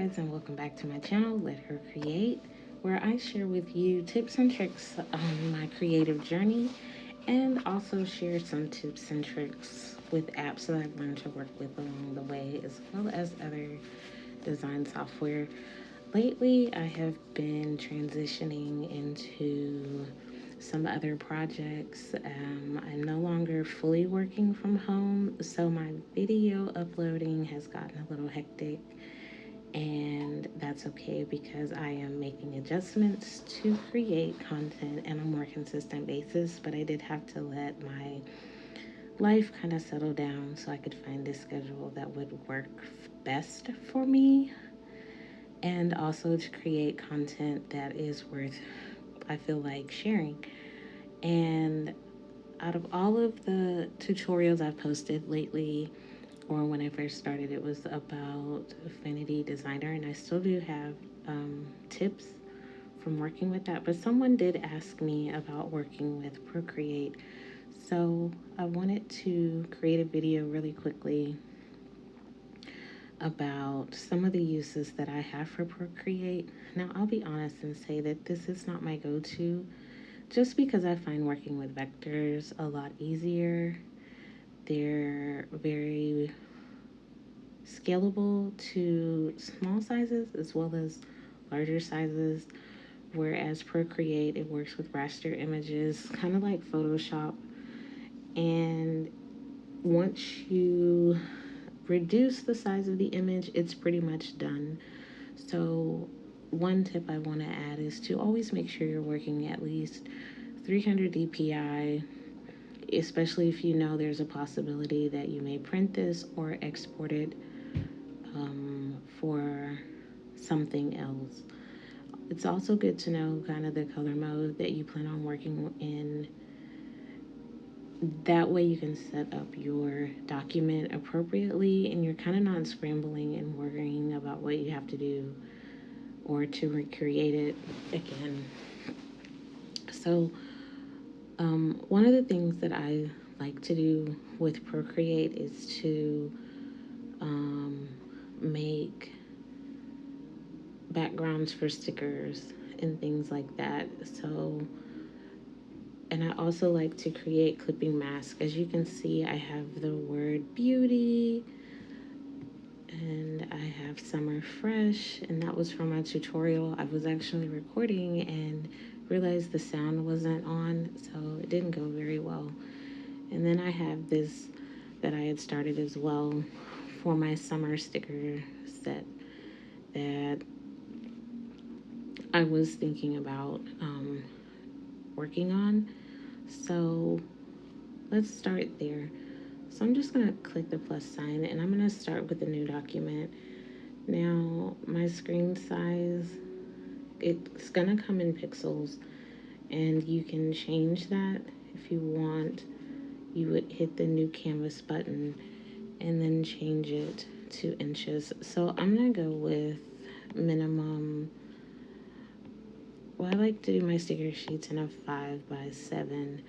guys, and welcome back to my channel, Let Her Create, where I share with you tips and tricks on my creative journey and also share some tips and tricks with apps that I've learned to work with along the way, as well as other design software. Lately, I have been transitioning into some other projects. I'm no longer fully working from home, so my video uploading has gotten a little hectic, and that's okay because I am making adjustments to create content on a more consistent basis. But I did have to let my life kind of settle down so I could find a schedule that would work best for me, and also to create content that is worth, I feel like, sharing. And out of all of the tutorials I've posted lately, or when I first started, it was about Affinity Designer, and I still do have tips from working with that. But someone did ask me about working with Procreate, so I wanted to create a video really quickly about some of the uses that I have for Procreate. Now, I'll be honest and say that this is not my go-to, just because I find working with vectors a lot easier. They're very scalable to small sizes as well as larger sizes, whereas Procreate, it works with raster images, kind of like Photoshop. And once you reduce the size of the image, it's pretty much done. So one tip I want to add is to always make sure you're working at least 300 dpi, especially if you know there's a possibility that you may print this or export it for something else. It's also good to know kind of the color mode that you plan on working in. That way you can set up your document appropriately, and you're kind of not scrambling and worrying about what you have to do or to recreate it again. So one of the things that I like to do with Procreate is to make backgrounds for stickers and things like that. So, and I also like to create clipping masks. As you can see, I have the word beauty, and I have summer fresh, and that was from a tutorial I was actually recording and realized the sound wasn't on, so it didn't go very well. And then I have this that I had started as well for my summer sticker set that I was thinking about working on. So let's start there. So I'm just gonna click the plus sign, and I'm gonna start with a new document. Now my screen size, it's gonna come in pixels, and you can change that if you want. You would hit the new canvas button and then change it to inches. So I'm gonna go with minimum. Well, I like to do my sticker sheets in a 5x7,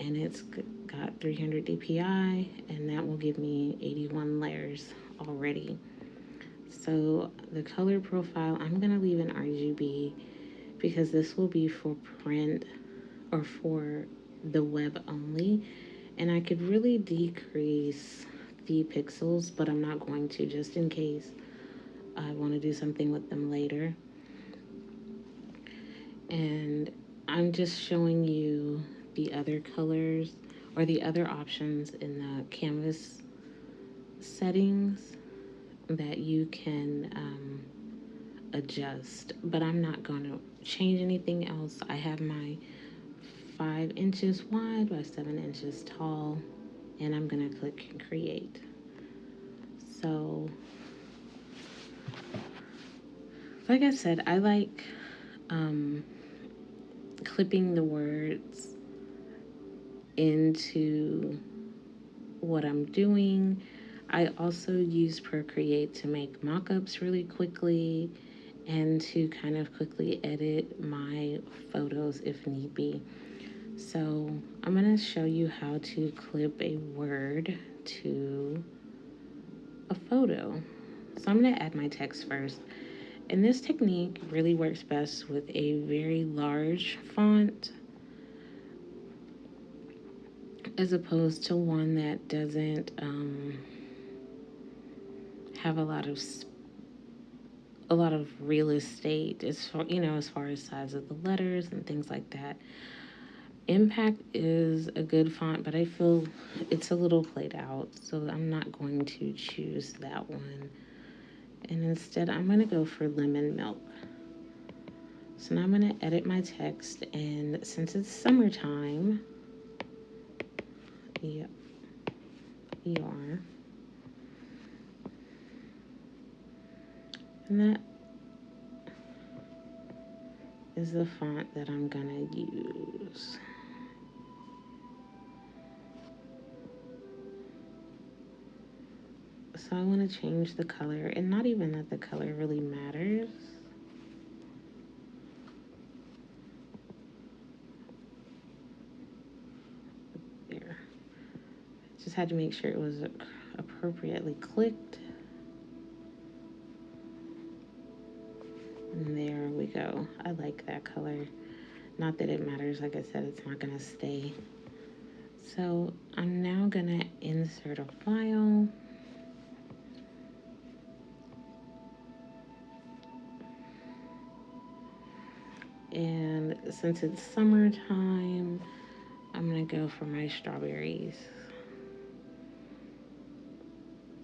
and it's got 300 dpi, and that will give me 81 layers already. So the color profile, I'm gonna leave an RGB because this will be for print or for the web only, and I could really decrease the pixels, but I'm not going to, just in case I want to do something with them later. And I'm just showing you the other colors or the other options in the canvas settings that you can adjust, but I'm not going to change anything else. I have my 5 inches wide by 7 inches tall, and I'm going to click create. So like I said, I like clipping the words into what I'm doing. I also use Procreate to make mock-ups really quickly and to kind of quickly edit my photos if need be. So I'm going to show you how to clip a word to a photo. So I'm going to add my text first. And this technique really works best with a very large font as opposed to one that doesn't have a lot of real estate as far, as far as size of the letters and things like that. Impact is a good font, but I feel it's a little played out, so I'm not going to choose that one. And instead, I'm going to go for Lemon Milk. So now I'm going to edit my text, and since it's summertime, yep, ER, and that is the font that I'm going to use. So I want to change the color, and not even that the color really matters. There. Just had to make sure it was appropriately clicked. And there we go. I like that color. Not that it matters. Like I said, it's not going to stay. So I'm now going to insert a file. And since it's summertime, I'm going to go for my strawberries.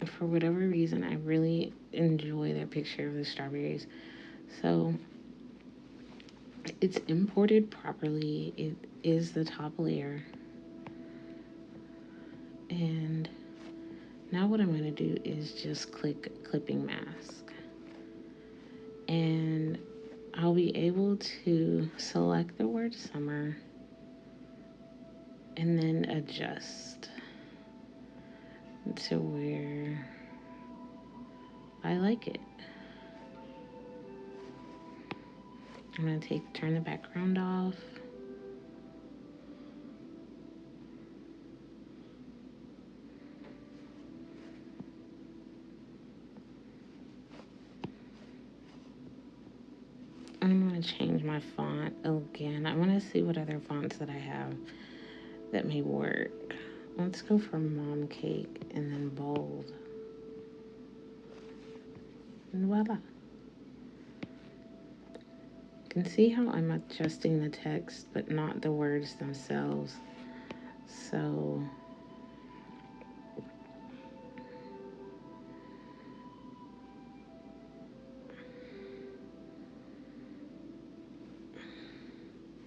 For whatever reason, I really enjoy that picture of the strawberries. So it's imported properly. It is the top layer. And now what I'm going to do is just click clipping mask. And I'll be able to select the word summer and then adjust to where I like it. I'm going to turn the background off. I'm going to change my font again. I want to see what other fonts that I have that may work. Let's go for Mom Cake and then bold. And voila. You can see how I'm adjusting the text, but not the words themselves. So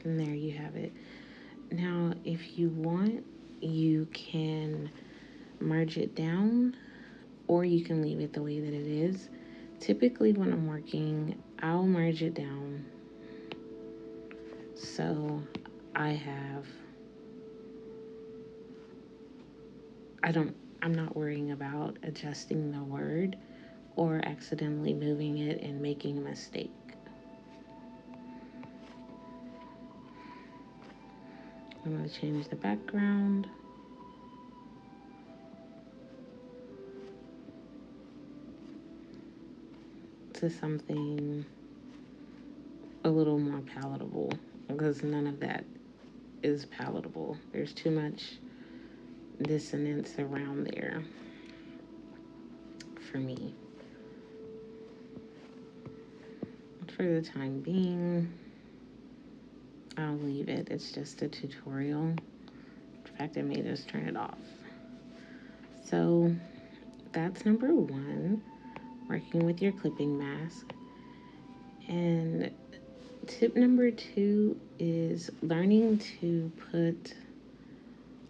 and there you have it. Now, if you want, you can merge it down, or you can leave it the way that it is. Typically, when I'm working, I'll merge it down. So I'm not worrying about adjusting the word or accidentally moving it and making a mistake. I'm going to change the background. To something a little more palatable, because none of that is palatable. There's too much dissonance around there for me. For the time being, I'll leave it. It's just a tutorial. In fact, I may just turn it off. So that's number one, working with your clipping mask. And tip number two is learning to put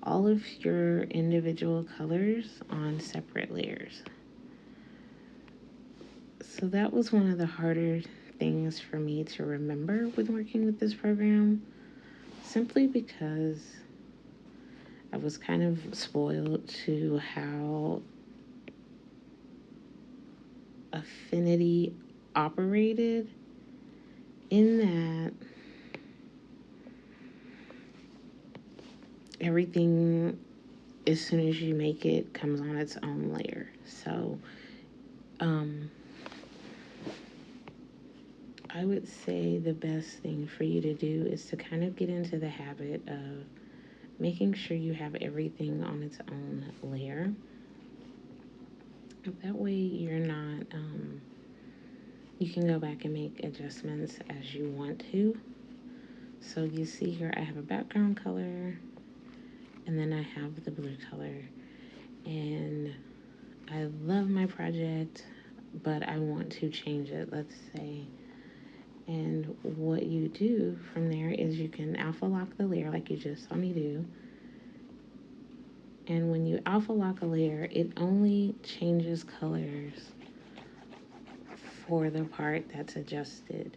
all of your individual colors on separate layers. So that was one of the harder things for me to remember when working with this program, simply because I was kind of spoiled to how Affinity operated, in that everything, as soon as you make it, comes on its own layer. So I would say the best thing for you to do is to kind of get into the habit of making sure you have everything on its own layer. That way you're not, you can go back and make adjustments as you want to. So you see here I have a background color, and then I have the blue color. And I love my project, but I want to change it, let's say. And what you do from there is you can alpha lock the layer like you just saw me do. And when you alpha lock a layer, it only changes colors for the part that's adjusted.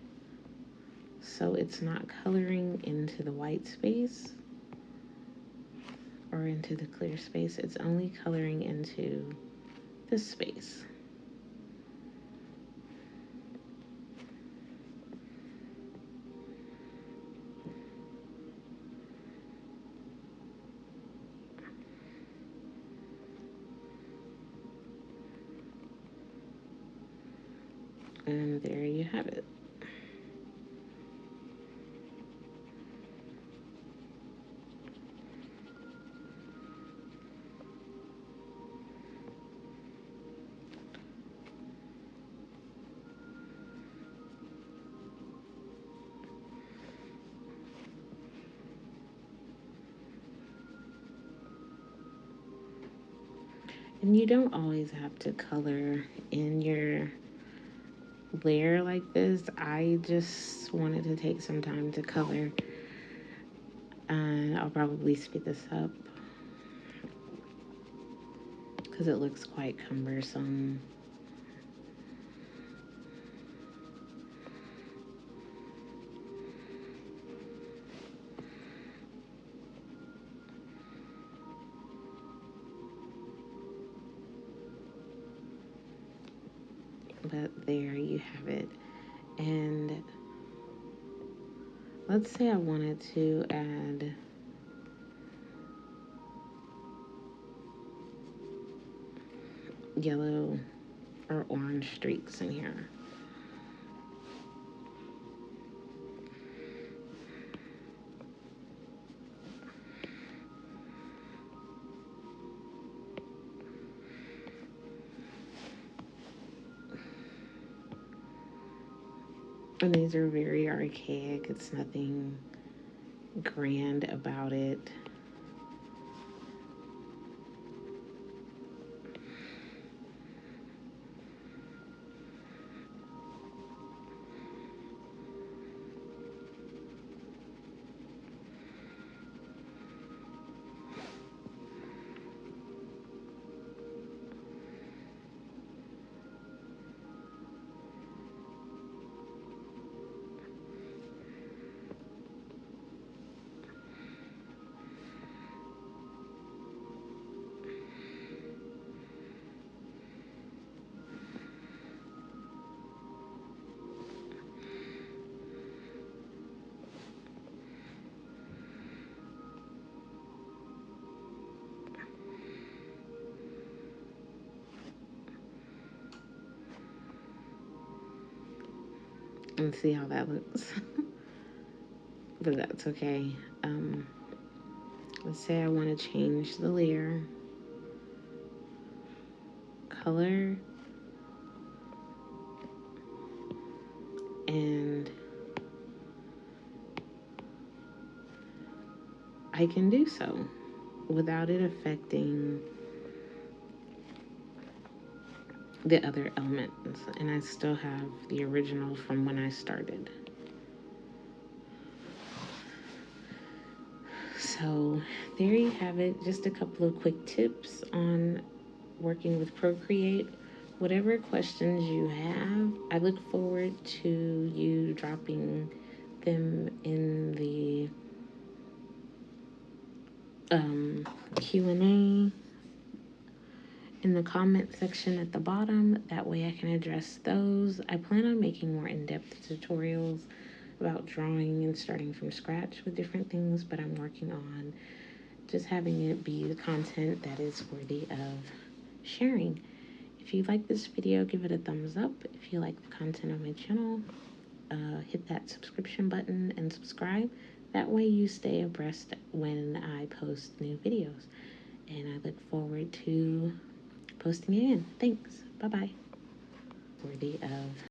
So it's not coloring into the white space or into the clear space. It's only coloring into this space. And there you have it. And you don't always have to color in your layer like this. I just wanted to take some time to color, and I'll probably speed this up because it looks quite cumbersome. But there you have it. And let's say I wanted to add yellow or orange streaks in here. And these are very archaic. It's nothing grand about it. And see how that looks. But that's okay. Let's say I want to change the layer, color, and I can do so without it affecting the other elements. And I still have the original from when I started. So there you have it. Just a couple of quick tips on working with Procreate. Whatever questions you have, I look forward to you dropping them in the Q&A in the comment section at the bottom. That way I can address those. I plan on making more in-depth tutorials about drawing and starting from scratch with different things, but I'm working on just having it be the content that is worthy of sharing. If you like this video, give it a thumbs up. If you like the content on my channel, hit that subscription button and subscribe. That way you stay abreast when I post new videos. And I look forward to posting again. Thanks. Bye-bye. Worthy of